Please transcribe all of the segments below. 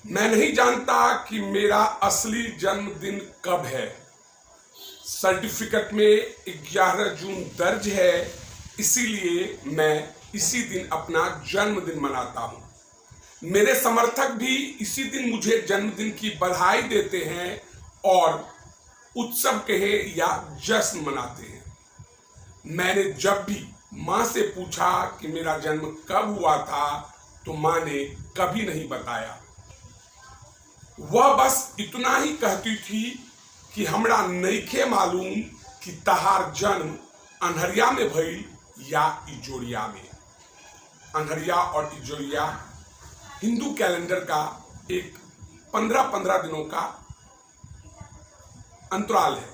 मैं नहीं जानता कि मेरा असली जन्मदिन कब है। सर्टिफिकेट में 11 जून दर्ज है, इसीलिए मैं इसी दिन अपना जन्मदिन मनाता हूं। मेरे समर्थक भी इसी दिन मुझे जन्मदिन की बधाई देते हैं और उत्सव कहे या जश्न मनाते हैं। मैंने जब भी माँ से पूछा कि मेरा जन्म कब हुआ था, तो माँ ने कभी नहीं बताया। वह बस इतना ही कहती थी कि हमरा नइखे मालूम कि तहार जन्म अनहरिया में भइल या इजोरिया में। अनहरिया और इजोरिया हिंदू कैलेंडर का एक 15-15 दिनों का अंतराल है।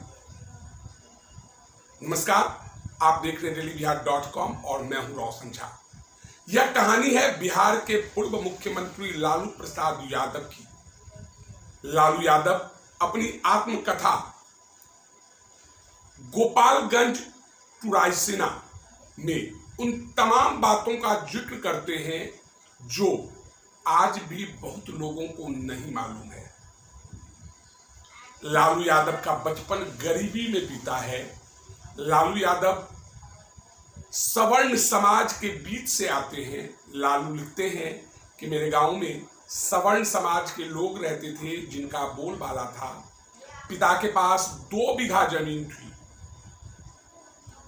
नमस्कार, आप देख रहे हैं DailyBihar.com और मैं हूं रोशन झा। यह कहानी है बिहार के पूर्व मुख्यमंत्री लालू प्रसाद यादव की। लालू यादव अपनी आत्मकथा गोपालगंज टू रायसीना में उन तमाम बातों का जिक्र करते हैं जो आज भी बहुत लोगों को नहीं मालूम है। लालू यादव का बचपन गरीबी में बीता है। लालू यादव सवर्ण समाज के बीच से आते हैं। लालू लिखते हैं कि मेरे गांव में सवर्ण समाज के लोग रहते थे जिनका बोलबाला था। पिता के पास 2 बीघा जमीन थी।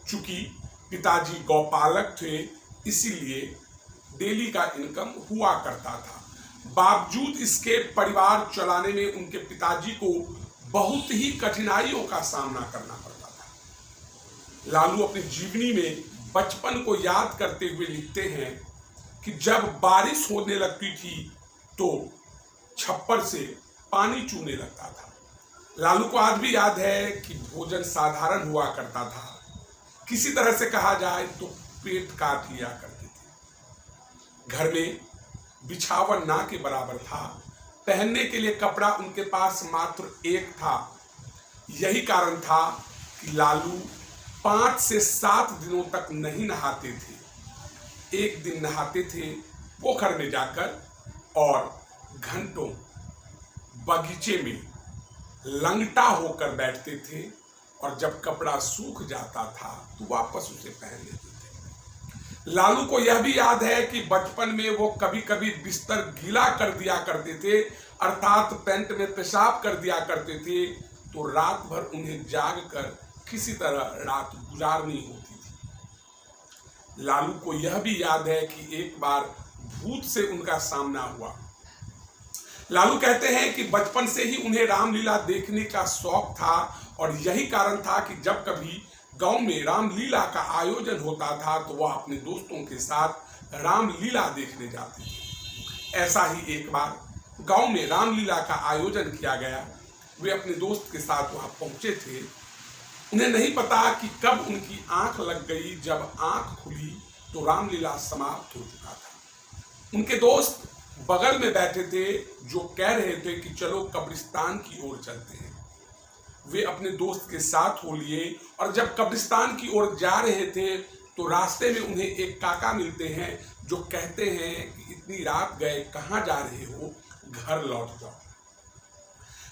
चूंकि पिताजी गौपालक थे, इसीलिए डेली का इनकम हुआ करता था। बावजूद इसके परिवार चलाने में उनके पिताजी को बहुत ही कठिनाइयों का सामना करना पड़ता था। लालू अपनी जीवनी में बचपन को याद करते हुए लिखते हैं कि जब बारिश होने लगती थी तो छप्पर से पानी चूने लगता था। लालू को आज भी याद है कि भोजन साधारण हुआ करता था। किसी तरह से कहा जाए तो पेट काट लिया करते थे। घर में बिछावन ना के बराबर था। पहनने के लिए कपड़ा उनके पास मात्र एक था। यही कारण था कि लालू 5 से 7 दिनों तक नहीं नहाते थे। एक दिन नहाते थे पोखर में जाकर और घंटों बगीचे में लंगटा होकर बैठते थे और जब कपड़ा सूख जाता था तो वापस उसे पहन लेते थे। लालू को यह भी याद है कि बचपन में वो कभी कभी बिस्तर गीला कर दिया करते थे, अर्थात पैंट में पेशाब कर दिया करते थे, तो रात भर उन्हें जाग कर किसी तरह रात गुजारनी होती थी। लालू को यह भी याद है कि एक बार भूत से उनका सामना हुआ। लालू कहते हैं कि बचपन से ही उन्हें रामलीला देखने का शौक था और यही कारण था कि जब कभी गांव में रामलीला का आयोजन होता था तो वह अपने दोस्तों के साथ रामलीला देखने जाते थे। ऐसा ही एक बार गांव में रामलीला का आयोजन किया गया। वे अपने दोस्त के साथ वहां पहुंचे थे। उन्हें नहीं पता कि कब उनकी आंख लग गई। जब आंख खुली तो रामलीला समाप्त हो चुका था। उनके दोस्त बगल में बैठे थे जो कह रहे थे कि चलो कब्रिस्तान की ओर चलते हैं। वे अपने दोस्त के साथ हो लिए और जब कब्रिस्तान की ओर जा रहे थे तो रास्ते में उन्हें एक काका मिलते हैं जो कहते हैं कि इतनी रात गए कहाँ जा रहे हो, घर लौट जाओ।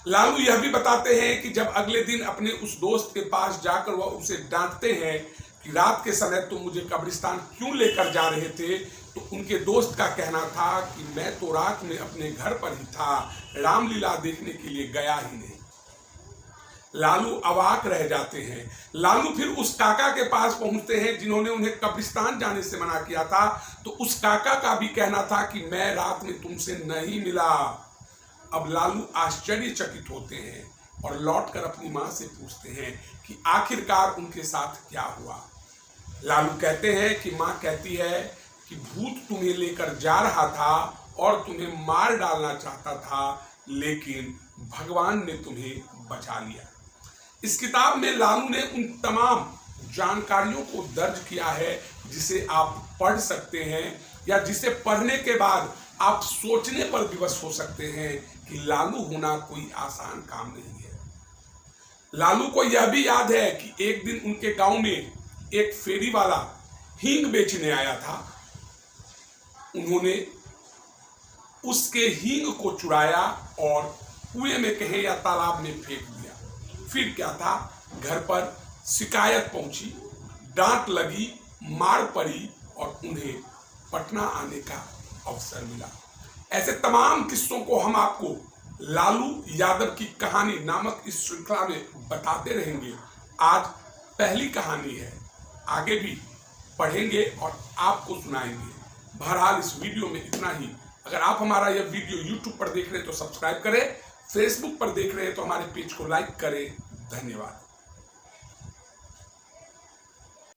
लालू यह भी बताते हैं कि जब अगले दिन अपने उस दोस्त के पास जाकर वह उसे डांटते हैं कि रात के समय तुम मुझे कब्रिस्तान क्यों लेकर जा रहे थे, तो उनके दोस्त का कहना था कि मैं तो रात में अपने घर पर ही था, रामलीला देखने के लिए गया ही नहीं। लालू अवाक रह जाते हैं। लालू फिर उस काका के पास पहुंचते हैं जिन्होंने उन्हें कब्रिस्तान जाने से मना किया था। तो उस काका का भी कहना था कि मैं रात में तुमसे नहीं मिला। अब लालू आश्चर्यचकित होते हैं और लौटकर अपनी माँ से पूछते हैं कि आखिरकार उनके साथ क्या हुआ। लालू कहते हैं कि माँ कहती है कि भूत तुम्हें लेकर जा रहा था और तुम्हें मार डालना चाहता था, लेकिन भगवान ने तुम्हें बचा लिया। इस किताब में लालू ने उन तमाम जानकारियों को दर्ज किया है जिसे आप पढ़ सकते हैं या जिसे पढ़ने के बाद आप सोचने पर विवश हो सकते हैं कि लालू होना कोई आसान काम नहीं है। लालू को यह भी याद है कि एक दिन उनके गांव में एक फेरी वाला हींग बेचने आया था। उन्होंने उसके हींग को चुराया और कुएं में कहे या तालाब में फेंक दिया। फिर क्या था, घर पर शिकायत पहुंची, डांट लगी, मार पड़ी और उन्हें पटना आने का अवसर मिला। ऐसे तमाम किस्सों को हम आपको लालू यादव की कहानी नामक इस श्रृंखला में बताते रहेंगे। आज पहली कहानी है, आगे भी पढ़ेंगे और आपको सुनाएंगे। बहरहाल इस वीडियो में इतना ही। अगर आप हमारा यह वीडियो YouTube पर देख रहे हैं तो सब्सक्राइब करें, Facebook पर देख रहे हैं तो हमारे पेज को लाइक करें। धन्यवाद।